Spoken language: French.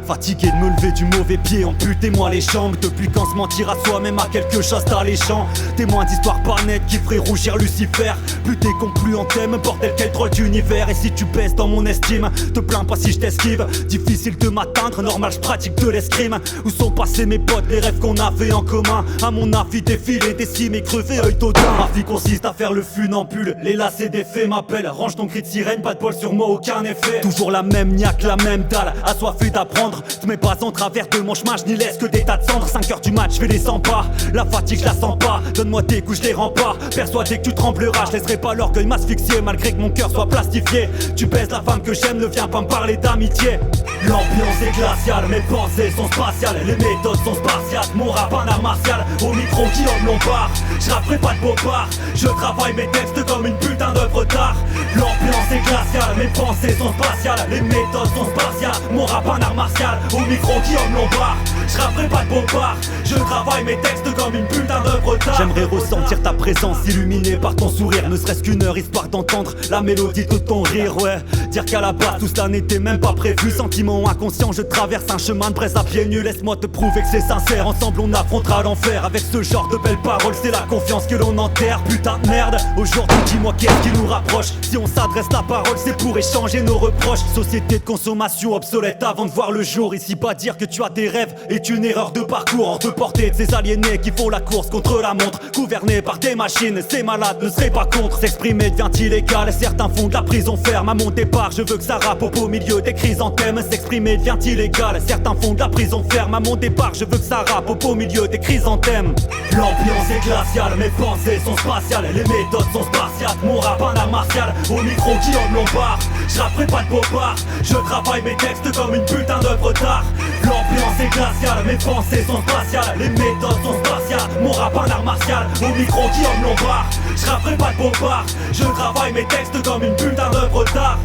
Fatigué de me lever du mauvais pied, amputez-moi les jambes. Depuis quand se mentir à soi-même a quelque chose d'alléchant. Témoin d'histoires pas nettes qui ferait rougir Lucifer. Plus t'es con, plus on t'aime, bordel quel drôle d'univers. Et si tu baisses dans mon estime, te plains pas si je t'esquive. Difficile de m'atteindre, normal je pratique de l'escrime. Où sont passés mes potes, les rêves qu'on avait en commun? À mon avis défilé, décimé, crevé, œil taudin. Ma vie consiste à faire le funambule, les lacets des faits m'appellent. Range ton cri de sirène, pas de bol sur moi, aucun effet. Toujours la même niaque, la même dalle, assoiffé d'apprendre. Te mets pas en travers de mon chemin, je n'y laisse que des tas de cendres. 5 heures du match, je fais les 100 pas. La fatigue, je la sens pas. Donne-moi tes coups, je les rends pas. Persuadé que tu trembleras, je laisserai pas l'orgueil m'asphyxier. Malgré que mon cœur soit plastifié. Tu baises la femme que j'aime, ne viens pas me parler d'amitié. L'ambiance est glaciale, mes pensées sont spatiales. Les méthodes sont spartiates, mon rap un art martial. Au micro qui en Lombard, je rapperai pas de beaux parts. Je travaille mes textes comme une putain d'œuvre d'art. L'ambiance est glaciale, mes pensées sont spatiales. Les méthodes sont spartiates, mon rap un art martial. Au micro qui en Lombard, je rapperai pas de beaux parts. Je travaille mes textes comme une putain d'œuvre d'art. J'aimerais ressentir ta présence illuminée par ton sourire. Ne serait-ce qu'une heure histoire d'entendre la mélodie de ton rire, ouais. Dire qu'à la base tout cela n'était même pas prévu. Sentiment inconscient, je traverse un chemin de Brest à pieds nus. Laisse-moi te prouver que c'est sincère. Ensemble on affrontera l'enfer. Avec ce genre de belles paroles, c'est la confiance que l'on enterre. Putain de merde, aujourd'hui dis-moi qu'est-ce qui nous rapproche. Si on s'adresse la parole, c'est pour échanger nos reproches. Société de consommation obsolète avant de voir le jour. Ici pas dire que tu as des rêves est une erreur de parcours. Hors de portée de ces aliénés qui font la course contre la montre. Gouvernés par des machines, ces malades ne seraient pas contre. S'exprimer devient illégal, certains font de la prison ferme. À mon départ, je veux que ça rappe au milieu des chrysanthèmes. S'exprimer devient illégal, certains font de la prison ferme. À mon départ, je veux que ça rappe au milieu des chrysanthèmes. L'ambiance est glaciale, mes pensées sont spatiales. Les méthodes sont spartiates, mon rap un art martial. Au micro qui en Lombard, je rapperai pas de beaux parts. Je travaille mes textes comme une putain d'œuvre d'art. L'ambiance est glaciale, mes pensées sont spatiales. Les méthodes sont spartiates, mon rap un art martial. Au micro qui en Lombard, je rapperai pas de beaux parts. Je travaille mes textes comme une putain d'œuvre d'art.